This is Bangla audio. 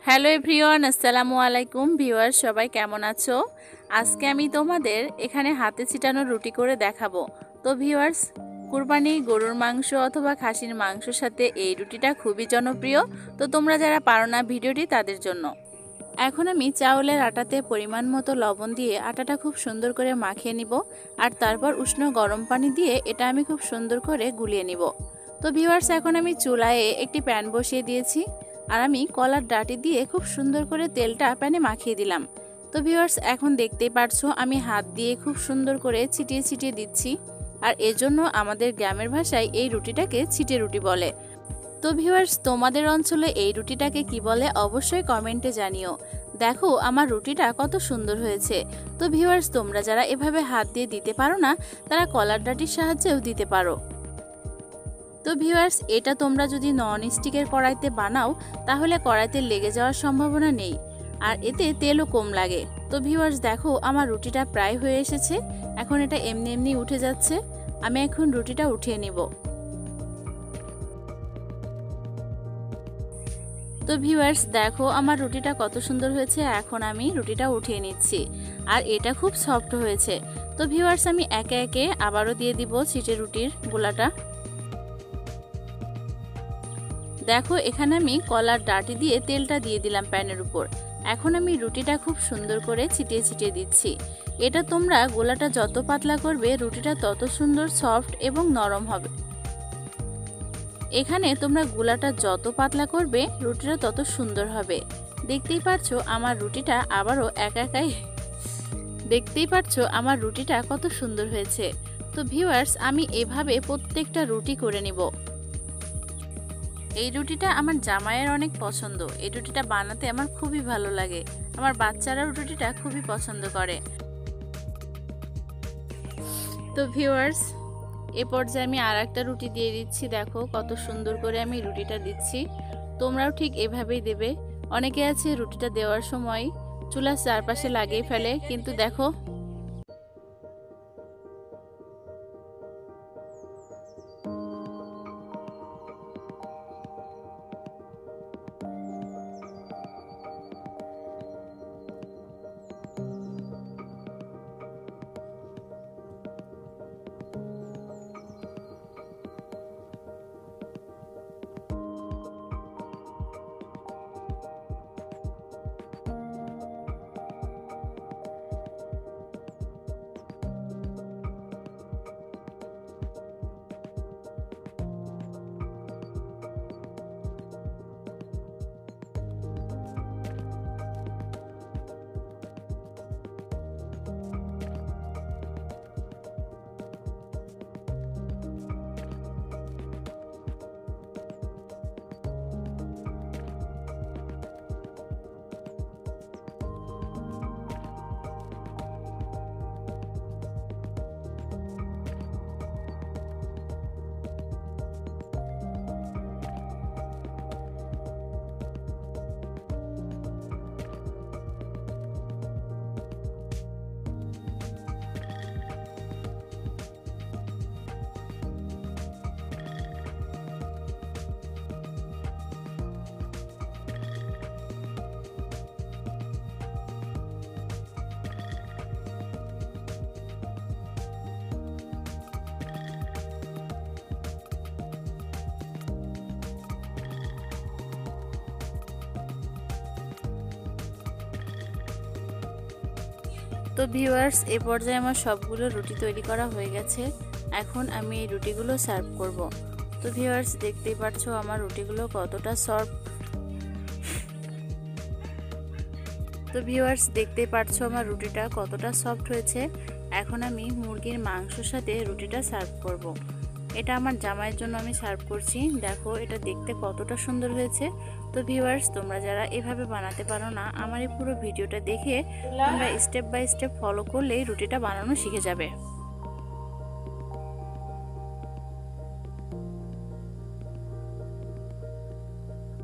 হ্যালো এভরিওয়ান, আসসালামু আলাইকুম ভিউয়ার্স, সবাই কেমন আছো? আজকে আমি তোমাদের এখানে হাতে ছিটানো রুটি করে দেখাবো। তো ভিউয়ার্স, কুরবানি গরুর মাংস অথবা খাসির মাংসের সাথে এই রুটিটা খুবই জনপ্রিয়। তো তোমরা যারা পারো না ভিডিওটি তাদের জন্য। এখন আমি চাউলের আটাতে পরিমাণ মতো লবণ দিয়ে আটাটা খুব সুন্দর করে মাখিয়ে নিব, আর তারপর উষ্ণ গরম পানি দিয়ে এটা আমি খুব সুন্দর করে গুলিয়ে নিব। তো ভিউয়ার্স, এখন আমি চুলায় একটি প্যান বসিয়ে দিয়েছি, আর আমি কলার ডাঁটি দিয়ে খুব সুন্দর করে তেলটা প্যানে মাখিয়ে দিলাম। তো ভিউয়ার্স, এখন দেখতেই পারছো আমি হাত দিয়ে খুব সুন্দর করে ছিটিয়ে ছিটিয়ে দিচ্ছি, আর এজন্য আমাদের গ্রামের ভাষায় এই রুটিটাকে ছিটে রুটি বলে। তো ভিউয়ার্স, তোমাদের অঞ্চলে এই রুটিটাকে কি বলে অবশ্যই কমেন্টে জানিও। দেখো আমার রুটিটা কত সুন্দর হয়েছে। তো ভিউয়ার্স, তোমরা যারা এভাবে হাত দিয়ে দিতে পারো না তারা কলার ডাঁটির সাহায্যেও দিতে পারো। তো ভিউয়ার্স, এটা তোমরা যদি নন স্টিকের কড়াইতে বানাও তাহলে কড়াইতে লেগে যাওয়ার সম্ভাবনা নেই, আর এতে তেলও কম লাগে। তো ভিউয়ার্স দেখো আমার রুটিটা প্রায় হয়ে এসেছে। এখন এটা এমনি এমনি উঠে যাচ্ছে। আমি এখন রুটিটা উঠিয়ে নিব। তো ভিউয়ার্স দেখো আমার রুটিটা কত সুন্দর হয়েছে। এখন আমি রুটিটা উঠিয়ে নিচ্ছি, আর এটা খুব সফট হয়েছে। তো ভিউয়ার্স, আমি একে একে আবারও দিয়ে দিব ছিটে রুটির গোলাটা। দেখো এখানে আমি কলার ডাঁটি দিয়ে তেলটা দিয়ে দিলাম প্যানের উপর। এখন আমি রুটিটা খুব সুন্দর করে ছিটিয়ে ছিটিয়ে দিচ্ছি। এটা তোমরা গোলাটা যত পাতলা করবে রুটিটা তত সুন্দর সফট এবং নরম হবে। এখানে তোমরা গোলাটা যত পাতলা করবে রুটিটা তত সুন্দর হবে। দেখতেই পারছো আমার রুটিটা আবারও দেখতেই পারছো আমার রুটিটা কত সুন্দর হয়েছে। তো ভিউয়ার্স, আমি এভাবে প্রত্যেকটা রুটি করে নিব। এই রুটিটা আমার জামাইয়ের অনেক পছন্দ। এই রুটিটা বানাতে আমার খুবই ভালো লাগে। আমার বাচ্চারাও রুটিটা খুবই পছন্দ করে। তো ভিউয়ার্স, এ পর্যায়ে আমি আর একটা রুটি দিয়ে দিচ্ছি। দেখো কত সুন্দর করে আমি রুটিটা দিচ্ছি। তোমরাও ঠিক এভাবেই দেবে। অনেকে আছে রুটিটা দেওয়ার সময় চুলার চারপাশে লাগিয়ে ফেলে, কিন্তু দেখো তো ভিউয়ার্স, এ পর্যায়ে আমার সবগুলো রুটি তৈরি করা হয়ে গেছে। এখন আমি এই রুটিগুলো সার্ভ করব। তো ভিউয়ার্স, দেখতেই পাচ্ছো আমার রুটিগুলো কতটা সফট। তো ভিউয়ার্স, দেখতেই পাচ্ছো আমার রুটিটা কতটা সফট হয়েছে। এখন আমি মুরগির মাংসের সাথে রুটিটা সার্ভ করব। এটা আমার জামাইয়ের জন্য আমি সার্ভ করছি। দেখো এটা দেখতে কতটা সুন্দর হয়েছে। তো ভিউয়ার্স, তোমরা যারা এভাবে বানাতে পারো না আমার এই পুরো ভিডিওটা দেখে তোমরা স্টেপ বাই স্টেপ ফলো করলেই রুটিটা বানানো শিখে যাবে।